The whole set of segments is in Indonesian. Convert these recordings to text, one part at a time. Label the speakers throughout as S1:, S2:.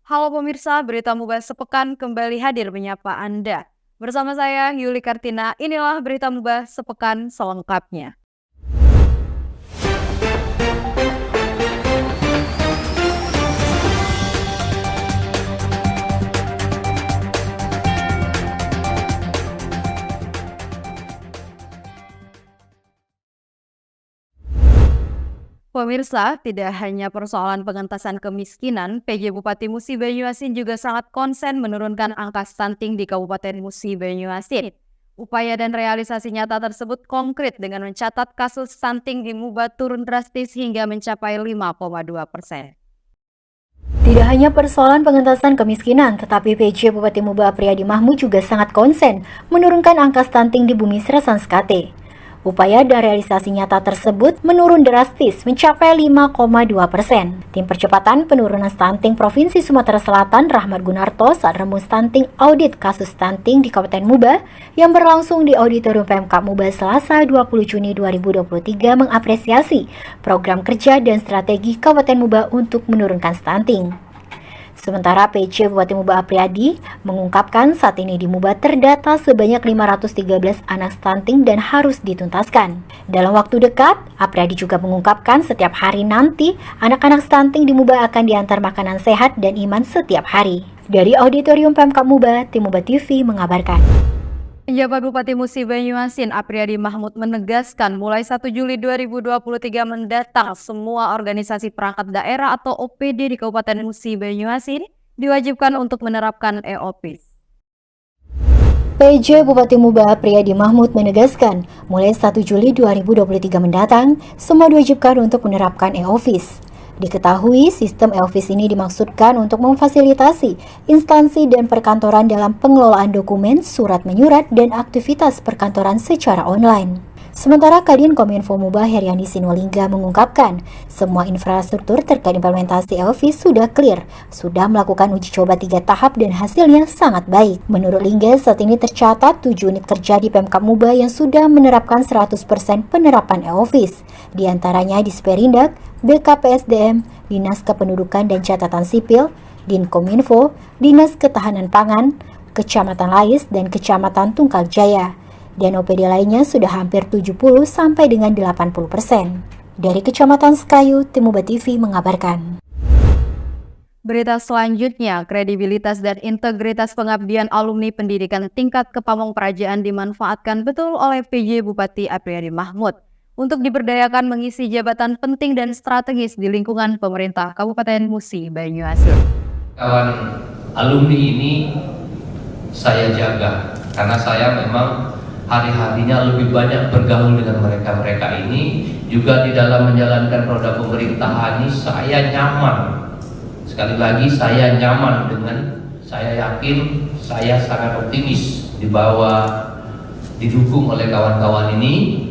S1: Halo pemirsa, berita Mubas sepekan kembali hadir menyapa Anda. Bersama saya Yuli Kartina, inilah berita Mubas sepekan selengkapnya. Pemirsa, tidak hanya persoalan pengentasan kemiskinan, PJ Bupati Musi Banyuasin juga sangat konsen menurunkan angka stunting di Kabupaten Musi Banyuasin. Upaya dan realisasi nyata tersebut konkret dengan mencatat kasus stunting di Muba turun drastis hingga mencapai 5,2%.
S2: Tidak hanya persoalan pengentasan kemiskinan, tetapi PJ Bupati Muba Apriyadi Mahmud juga sangat konsen menurunkan angka stunting di Bumi Serasan Skate. Upaya dan realisasi nyata tersebut menurun drastis mencapai 5,2%. Tim Percepatan Penurunan Stunting Provinsi Sumatera Selatan Rahmat Gunarto saat rembuk stunting audit kasus stunting di Kabupaten Muba yang berlangsung di Auditorium Pemkab Muba Selasa 20 Juni 2023 mengapresiasi program kerja dan strategi Kabupaten Muba untuk menurunkan stunting. Sementara PJ Bupati Muba Apriyadi mengungkapkan saat ini di Muba terdata sebanyak 513 anak stunting dan harus dituntaskan. Dalam waktu dekat, Apriyadi juga mengungkapkan setiap hari nanti anak-anak stunting di Muba akan diantar makanan sehat dan iman setiap hari. Dari Auditorium Pemkab Muba, Tim Muba TV mengabarkan.
S1: Penjabat Bupati Musi Banyuasin Apriyadi Mahmud menegaskan mulai 1 Juli 2023 mendatang semua organisasi perangkat daerah atau OPD di Kabupaten Musi Banyuasin diwajibkan untuk menerapkan e-office.
S2: PJ Bupati Muba Apriyadi Mahmud menegaskan, mulai 1 Juli 2023 mendatang, semua diwajibkan untuk menerapkan e-office. Diketahui, sistem e-office ini dimaksudkan untuk memfasilitasi instansi dan perkantoran dalam pengelolaan dokumen, surat menyurat, dan aktivitas perkantoran secara online. Sementara Kadin Kominfo Muba Heriandi Sinulinga mengungkapkan, semua infrastruktur terkait implementasi e-office sudah clear, sudah melakukan uji coba 3 tahap dan hasilnya sangat baik. Menurut Lingga, saat ini tercatat 7 unit kerja di Pemkab Muba yang sudah menerapkan 100% penerapan e-office, di antaranya di Sperindak, BKPSDM, Dinas Kependudukan dan Catatan Sipil, Dinkominfo, Dinas Ketahanan Pangan, Kecamatan Lais, dan Kecamatan Tunggal Jaya. Dan OPD lainnya sudah hampir 70 sampai dengan 80%. Dari Kecamatan Sekayu, Tim Muba TV mengabarkan.
S1: Berita selanjutnya, kredibilitas dan integritas pengabdian alumni pendidikan tingkat Kepamongprajaan dimanfaatkan betul oleh PJ Bupati Apriyadi Mahmud untuk diberdayakan mengisi jabatan penting dan strategis di lingkungan pemerintah Kabupaten Musi Banyuasin.
S3: Kawan alumni ini saya jaga karena saya memang hari-harinya lebih banyak bergaul dengan mereka ini, juga di dalam menjalankan roda pemerintahan ini saya nyaman. Sekali lagi saya nyaman dengan, saya yakin, saya sangat optimis didukung oleh kawan-kawan ini,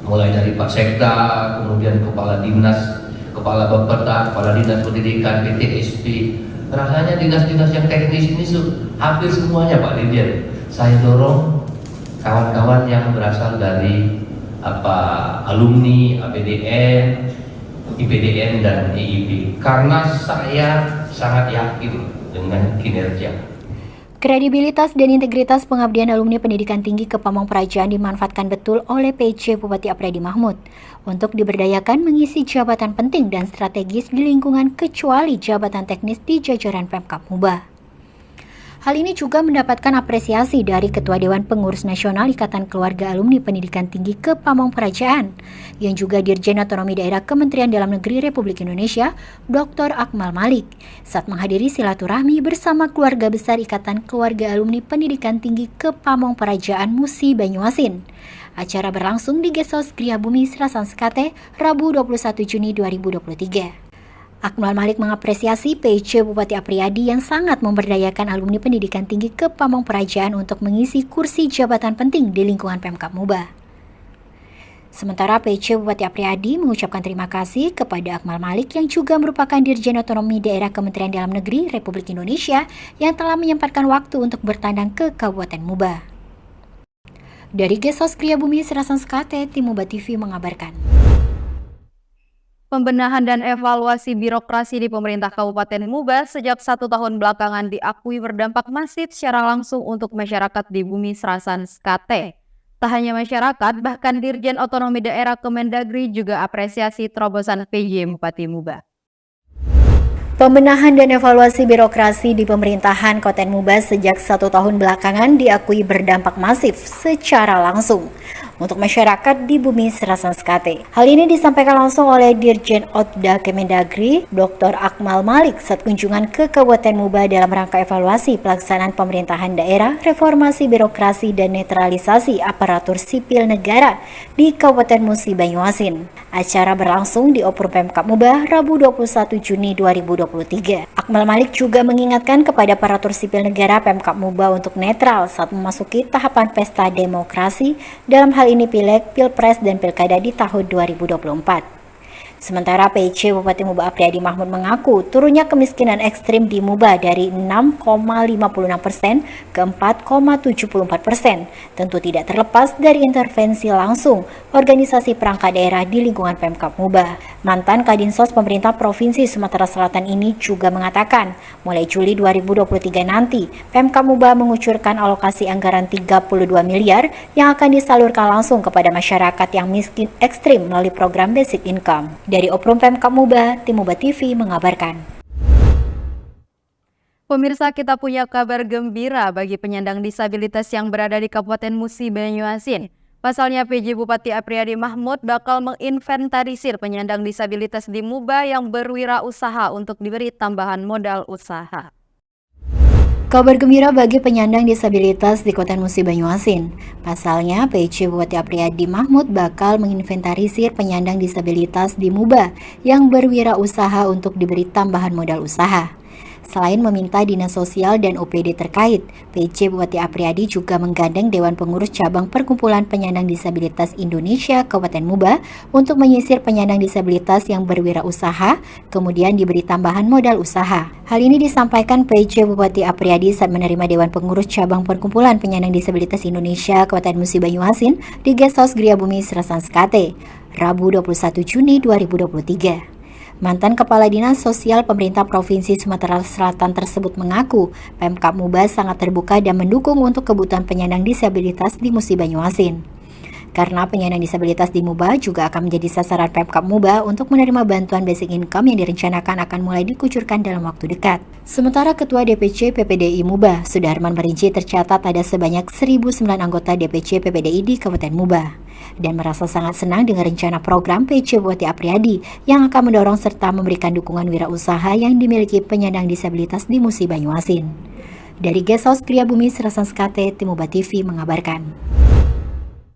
S3: mulai dari Pak Sekda, kemudian Kepala Dinas, Kepala Bapeda, Kepala Dinas Pendidikan, PTSP. Rasanya dinas-dinas yang teknis ini hampir semuanya Pak Dirjen. Saya dorong kawan-kawan yang berasal dari alumni APDN, IPDN dan EIP, karena saya sangat yakin dengan kinerja.
S2: Kredibilitas dan integritas pengabdian alumni pendidikan tinggi Kepamongprajaan dimanfaatkan betul oleh PJ Bupati Apriyadi Mahmud untuk diberdayakan mengisi jabatan penting dan strategis di lingkungan kecuali jabatan teknis di jajaran Pemkab Muba. Hal ini juga mendapatkan apresiasi dari Ketua Dewan Pengurus Nasional Ikatan Keluarga Alumni Pendidikan Tinggi Kepamongprajaan, yang juga Dirjen Otonomi Daerah Kementerian Dalam Negeri Republik Indonesia, Dr. Akmal Malik, saat menghadiri silaturahmi bersama keluarga besar Ikatan Keluarga Alumni Pendidikan Tinggi Kepamongprajaan Musi Banyuasin. Acara berlangsung di Gesos Gria Bumi Serasan Skate, Rabu 21 Juni 2023. Akmal Malik mengapresiasi PJ Bupati Apriyadi yang sangat memberdayakan alumni pendidikan tinggi Kepamongprajaan untuk mengisi kursi jabatan penting di lingkungan Pemkab Muba. Sementara PJ Bupati Apriyadi mengucapkan terima kasih kepada Akmal Malik yang juga merupakan Dirjen Otonomi Daerah Kementerian Dalam Negeri Republik Indonesia yang telah menyempatkan waktu untuk bertandang ke Kabupaten Muba. Dari Gesos Gria Bumi Serasan Skate, Tim Muba TV mengabarkan.
S1: Pembenahan dan evaluasi birokrasi di pemerintah Kabupaten Muba sejak 1 tahun belakangan diakui berdampak masif secara langsung untuk masyarakat di Bumi Serasan Skate. Tak hanya masyarakat, bahkan Dirjen Otonomi Daerah Kemendagri juga apresiasi terobosan PJ Bupati Muba.
S2: Pembenahan dan evaluasi birokrasi di pemerintahan Kabupaten Muba sejak 1 tahun belakangan diakui berdampak masif secara langsung untuk masyarakat di Bumi Serasan Skate. Hal ini disampaikan langsung oleh Dirjen Otda Kemendagri, Dr. Akmal Malik saat kunjungan ke Kabupaten Muba dalam rangka evaluasi pelaksanaan pemerintahan daerah, reformasi birokrasi dan netralisasi aparatur sipil negara di Kabupaten Musi Banyuasin. Acara berlangsung di Oprum Pemkab Muba Rabu 21 Juni 2023. Akmal Malik juga mengingatkan kepada aparatur sipil negara Pemkab Muba untuk netral saat memasuki tahapan pesta demokrasi dalam hal ini Pileg, Pilpres, dan Pilkada di tahun 2024. Sementara PJ Bupati Muba Apriyadi Mahmud mengaku turunnya kemiskinan ekstrim di Muba dari 6,56% ke 4,74% tentu tidak terlepas dari intervensi langsung organisasi perangkat daerah di lingkungan Pemkab Muba. Mantan Kadinsos Pemerintah Provinsi Sumatera Selatan ini juga mengatakan mulai Juli 2023 nanti Pemkab Muba mengucurkan alokasi anggaran 32 miliar yang akan disalurkan langsung kepada masyarakat yang miskin ekstrim melalui program Basic Income. Dari Oprum Pemkab Muba, Tim Muba TV mengabarkan.
S1: Pemirsa, kita punya kabar gembira bagi penyandang disabilitas yang berada di Kabupaten Musi Banyuasin. Pasalnya PJ Bupati Apriyadi Mahmud bakal menginventarisir penyandang disabilitas di Muba yang berwirausaha untuk diberi tambahan modal usaha.
S2: Kabar gembira bagi penyandang disabilitas di Kota Musi Banyuasin. Pasalnya, PJ Bupati Apriyadi Mahmud bakal menginventarisir penyandang disabilitas di Muba yang berwirausaha untuk diberi tambahan modal usaha. Selain meminta Dinas Sosial dan OPD terkait, PJ Bupati Apriyadi juga menggandeng Dewan Pengurus Cabang Perkumpulan Penyandang Disabilitas Indonesia Kabupaten Muba untuk menyisir penyandang disabilitas yang berwirausaha, kemudian diberi tambahan modal usaha. Hal ini disampaikan PJ Bupati Apriyadi saat menerima Dewan Pengurus Cabang Perkumpulan Penyandang Disabilitas Indonesia Kabupaten Musi Banyuasin di Guest House Gria Bumi Serasan Skate, Rabu 21 Juni 2023. Mantan Kepala Dinas Sosial Pemerintah Provinsi Sumatera Selatan tersebut mengaku Pemkab Muba sangat terbuka dan mendukung untuk kebutuhan penyandang disabilitas di Musi Banyuasin. Karena penyandang disabilitas di Muba juga akan menjadi sasaran Pemkab Muba untuk menerima bantuan basic income yang direncanakan akan mulai dikucurkan dalam waktu dekat. Sementara Ketua DPC PPDI Muba, Sudarman merinci tercatat ada sebanyak 1.009 anggota DPC PPDI di Kabupaten Muba dan merasa sangat senang dengan rencana program PJ Bupati Apriyadi yang akan mendorong serta memberikan dukungan wirausaha yang dimiliki penyandang disabilitas di Musi Banyuasin. Dari Guest House Gria Bumi Serasan Skate, Tim Muba TV mengabarkan.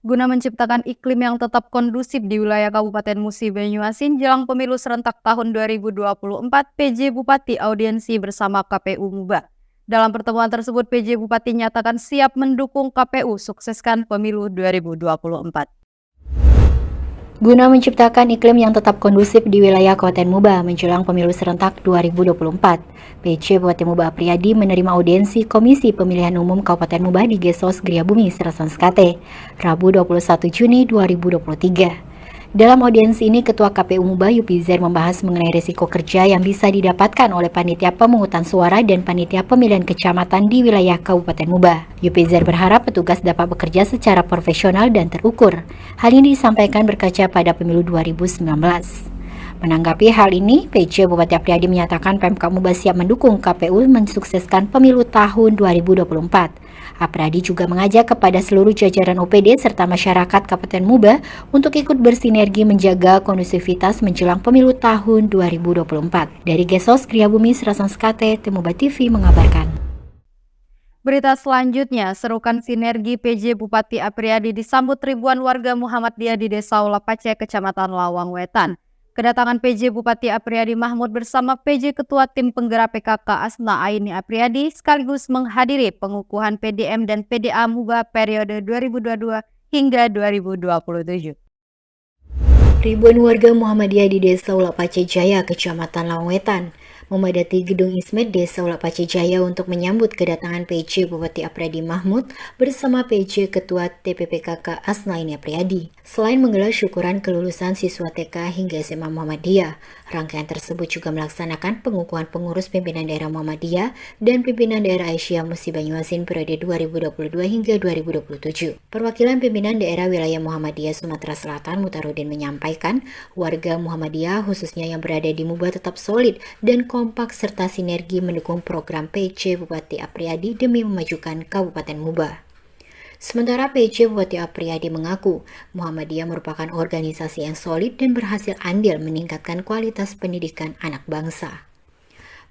S1: Guna menciptakan iklim yang tetap kondusif di wilayah Kabupaten Musi Banyuasin jelang pemilu serentak tahun 2024, PJ Bupati audiensi bersama KPU Muba. Dalam pertemuan tersebut, PJ Bupati nyatakan siap mendukung KPU sukseskan pemilu 2024.
S2: Guna menciptakan iklim yang tetap kondusif di wilayah Kabupaten Muba menjelang pemilu serentak 2024, PJ Bupati Muba Apriyadi menerima audiensi Komisi Pemilihan Umum Kabupaten Muba di Guest House Gria Bumi Serasan Skate, Rabu 21 Juni 2023. Dalam audiensi ini, Ketua KPU Muba Yupizer membahas mengenai risiko kerja yang bisa didapatkan oleh panitia pemungutan suara dan panitia pemilihan kecamatan di wilayah Kabupaten Muba. Yupizer berharap petugas dapat bekerja secara profesional dan terukur. Hal ini disampaikan berkaca pada pemilu 2019. Menanggapi hal ini, PJ Bupati Apriyadi menyatakan Pemkab Muba siap mendukung KPU mensukseskan pemilu tahun 2024. Apriyadi juga mengajak kepada seluruh jajaran OPD serta masyarakat Kabupaten Muba untuk ikut bersinergi menjaga kondusivitas menjelang pemilu tahun 2024. Dari Guest House Gria Bumi Serasan Skate, Tim Muba TV mengabarkan.
S1: Berita selanjutnya, serukan sinergi PJ Bupati Apriyadi disambut ribuan warga Muhammadiyah di Desa Ulapace, Kecamatan Lawang Wetan. Kedatangan PJ Bupati Apriyadi Mahmud bersama PJ Ketua Tim Penggerak PKK Asna Aini Apriyadi sekaligus menghadiri pengukuhan PDM dan PDA Muba periode 2022 hingga 2027.
S2: Ribuan warga Muhammadiyah di Desa Ulapace Jaya, Kecamatan Lawang Wetan memadati gedung Ismed Desa Ulapace Jaya untuk menyambut kedatangan PJ Bupati Apriyadi Mahmud bersama PJ Ketua TPPKK Asnaini Apriyadi. Selain menggelar syukuran kelulusan siswa TK hingga SMA Muhammadiyah, rangkaian tersebut juga melaksanakan pengukuhan pengurus pimpinan daerah Muhammadiyah dan pimpinan daerah Aisyah Musi Banyuasin periode 2022 hingga 2027. Perwakilan pimpinan daerah wilayah Muhammadiyah Sumatera Selatan Mutarudin menyampaikan, warga Muhammadiyah khususnya yang berada di Muba tetap solid dan kompak serta sinergi mendukung program PJ Bupati Apriyadi demi memajukan Kabupaten Muba. Sementara PJ Bupati Apriyadi mengaku Muhammadiyah merupakan organisasi yang solid dan berhasil andil meningkatkan kualitas pendidikan anak bangsa.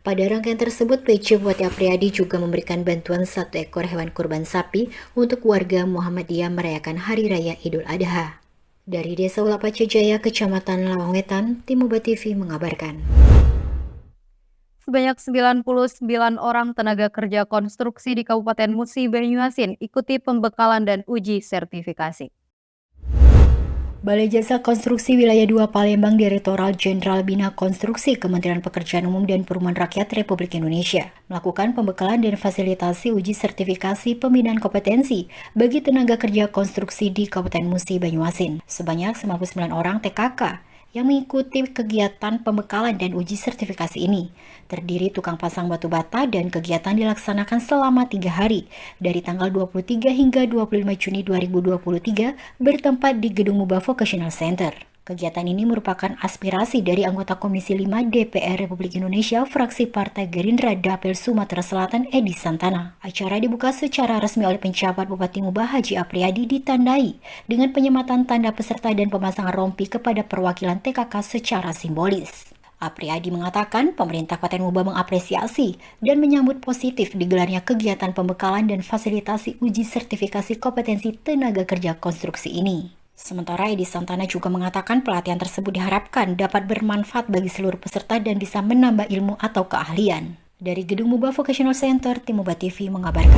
S2: Pada rangkaian tersebut, PJ Bupati Apriyadi juga memberikan bantuan 1 ekor hewan kurban sapi untuk warga Muhammadiyah merayakan Hari Raya Idul Adha. Dari Desa Ulapace Jaya, Kecamatan Lawang Wetan, Tim Muba TV mengabarkan.
S1: Sebanyak 99 orang tenaga kerja konstruksi di Kabupaten Musi Banyuasin ikuti pembekalan dan uji sertifikasi.
S2: Balai Jasa Konstruksi Wilayah 2 Palembang Direktorat Jenderal Bina Konstruksi Kementerian Pekerjaan Umum dan Perumahan Rakyat Republik Indonesia melakukan pembekalan dan fasilitasi uji sertifikasi pembinaan kompetensi bagi tenaga kerja konstruksi di Kabupaten Musi Banyuasin. Sebanyak 99 orang TKK yang mengikuti kegiatan pembekalan dan uji sertifikasi ini. Terdiri tukang pasang batu bata dan kegiatan dilaksanakan selama 3 hari dari tanggal 23 hingga 25 Juni 2023 bertempat di Gedung Muba Vocational Center. Kegiatan ini merupakan aspirasi dari anggota Komisi 5 DPR Republik Indonesia fraksi Partai Gerindra Dapil Sumatera Selatan Edi Santana. Acara dibuka secara resmi oleh penjabat Bupati Muba Haji Apriyadi ditandai dengan penyematan tanda peserta dan pemasangan rompi kepada perwakilan TKK secara simbolis. Apriyadi mengatakan pemerintah Kabupaten Muba mengapresiasi dan menyambut positif digelarnya kegiatan pembekalan dan fasilitasi uji sertifikasi kompetensi tenaga kerja konstruksi ini. Sementara Edi Santana juga mengatakan pelatihan tersebut diharapkan dapat bermanfaat bagi seluruh peserta dan bisa menambah ilmu atau keahlian. Dari Gedung Muba Vocational Center, Tim Muba TV mengabarkan.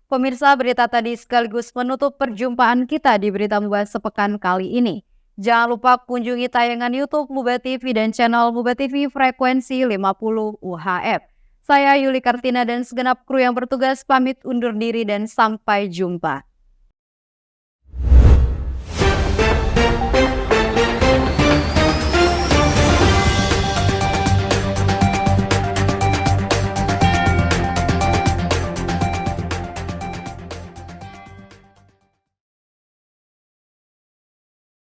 S1: Pemirsa, berita tadi sekaligus menutup perjumpaan kita di Berita Muba sepekan kali ini. Jangan lupa kunjungi tayangan YouTube Muba TV dan channel Muba TV frekuensi 50 UHF. Saya Yuli Kartina dan segenap kru yang bertugas pamit undur diri dan sampai jumpa.